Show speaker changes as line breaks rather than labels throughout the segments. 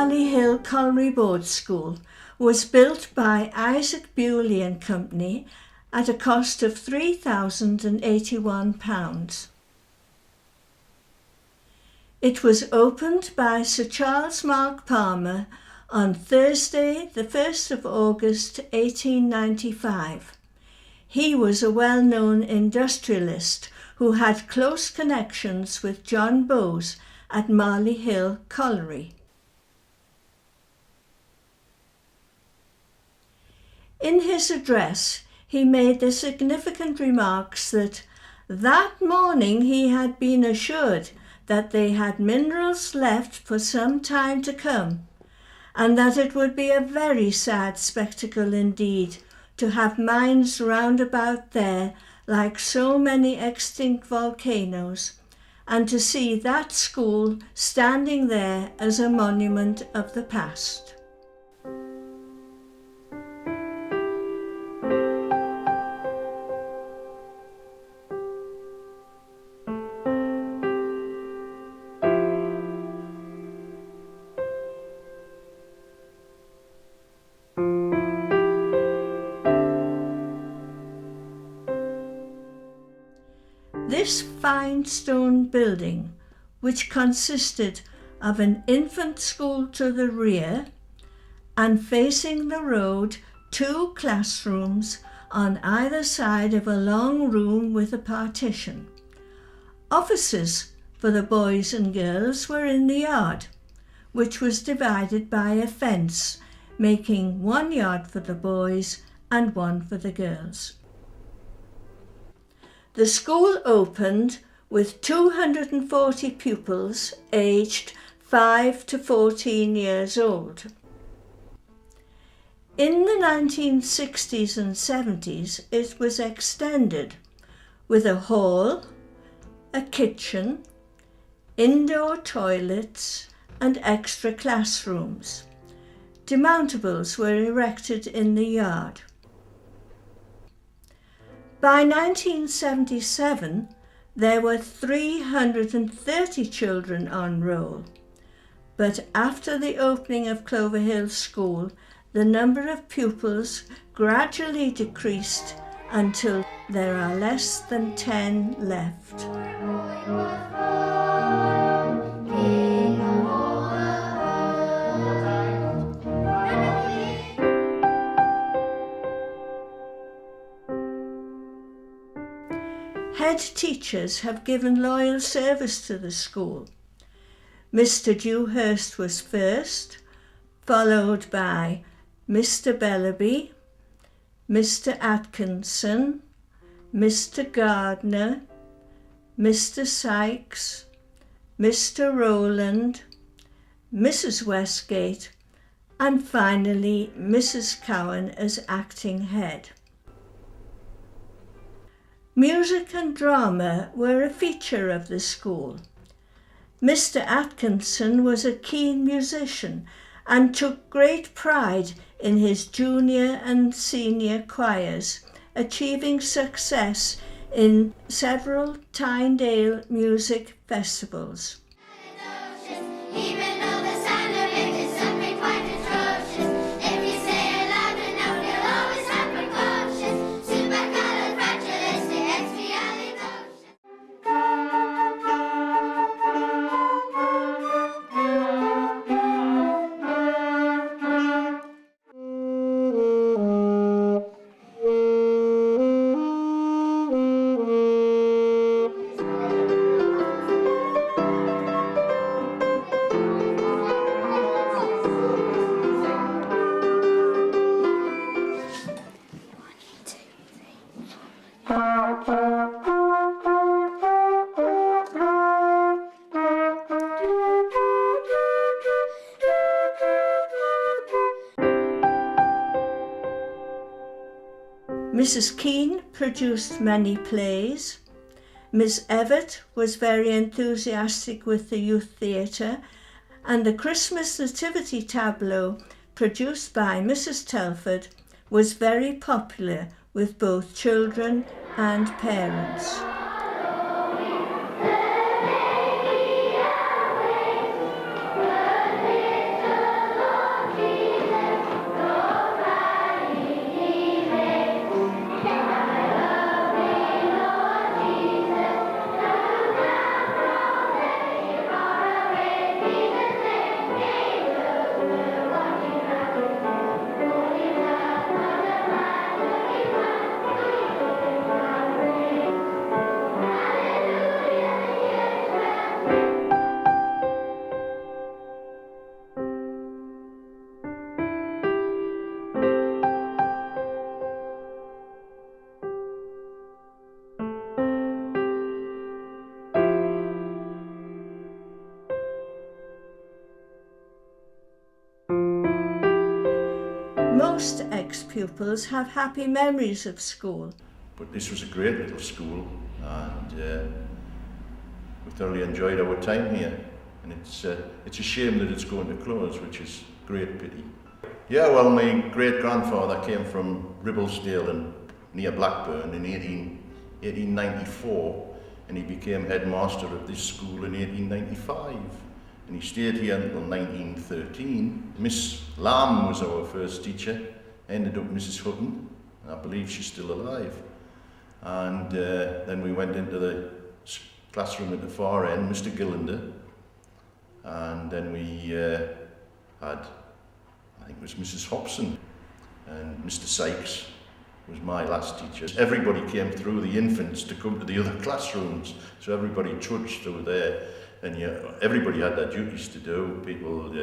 Marley Hill Colliery Board School was built by Isaac Bewley and Company at a cost of £3,081. It was opened by Sir Charles Mark Palmer on Thursday, the 1st of August 1895. He was a well-known industrialist who had close connections with John Bowes at Marley Hill Colliery. In his address, he made the significant remarks that morning he had been assured that they had minerals left for some time to come, and that it would be a very sad spectacle indeed to have mines round about there like so many extinct volcanoes, and to see that school standing there as a monument of the past. This fine stone building, which consisted of an infant school to the rear and facing the road 2 classrooms on either side of a long room with a partition. Offices for the boys and girls were in the yard, which was divided by a fence, making 1 yard for the boys and 1 for the girls. The school opened with 240 pupils aged 5 to 14 years old. In the 1960s and 70s, it was extended with a hall, a kitchen, indoor toilets and extra classrooms. Demountables were erected in the yard. By 1977, there were 330 children on roll, but after the opening of Clover Hill School, the number of pupils gradually decreased until there are less than 10 left. Head teachers have given loyal service to the school. Mr. Dewhurst was first, followed by Mr. Bellaby, Mr. Atkinson, Mr. Gardner, Mr. Sykes, Mr. Rowland, Mrs. Westgate, and finally Mrs. Cowan as acting head. Music and drama were a feature of the school. Mr. Atkinson was a keen musician and took great pride in his junior and senior choirs, achieving success in several Tynedale music festivals. Mrs. Keane produced many plays. Miss Everett was very enthusiastic with the youth theatre, and the Christmas Nativity tableau produced by Mrs. Telford was very popular with both children and parents. Most ex-pupils have happy memories of school.
But this was a great little school, and we thoroughly enjoyed our time here. And it's a shame that it's going to close, which is a great pity. Yeah, well, my great-grandfather came from Ribblesdale near Blackburn in 1894, and he became headmaster of this school in 1895. And he stayed here until 1913. Miss Lamb was our first teacher, ended up Mrs. Hutton, and I believe she's still alive. And then we went into the classroom at the far end, Mr. Gillander, and then we had, I think it was Mrs. Hobson, and Mr. Sykes was my last teacher. Everybody came through, the infants, to come to the other classrooms, so everybody trudged through there. And everybody had their duties to do. People,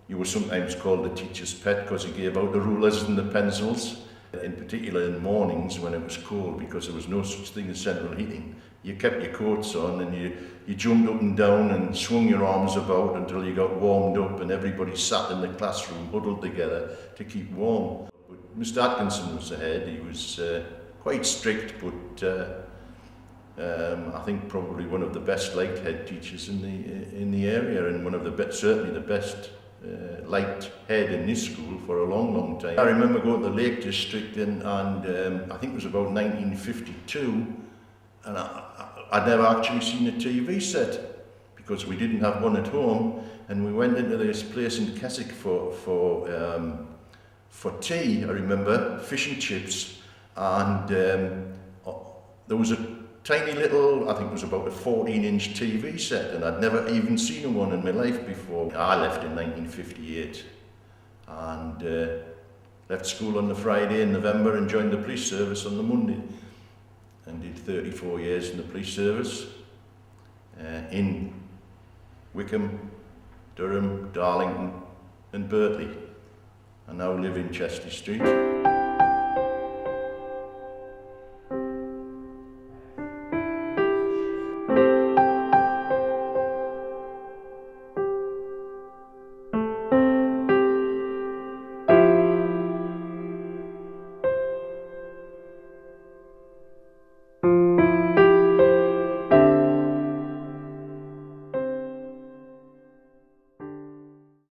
you were sometimes called the teacher's pet because you gave out the rulers and the pencils. In particular in mornings when it was cold, because there was no such thing as central heating. You kept your coats on and you jumped up and down and swung your arms about until you got warmed up, and everybody sat in the classroom huddled together to keep warm. But Mr. Atkinson was the head. He was quite strict, but I think probably one of the best liked head teachers in the area, and one of certainly the best liked head in this school for a long time. I remember going to the Lake District and I think it was about 1952, and I'd never actually seen a TV set because we didn't have one at home, and we went into this place in Keswick for tea. I remember fish and chips, and there was a tiny little, I think it was about a 14-inch TV set, and I'd never even seen one in my life before. I left in 1958 and left school on the Friday in November and joined the police service on the Monday, and did 34 years in the police service in Wickham, Durham, Darlington and Birtley. I now live in Chester Street.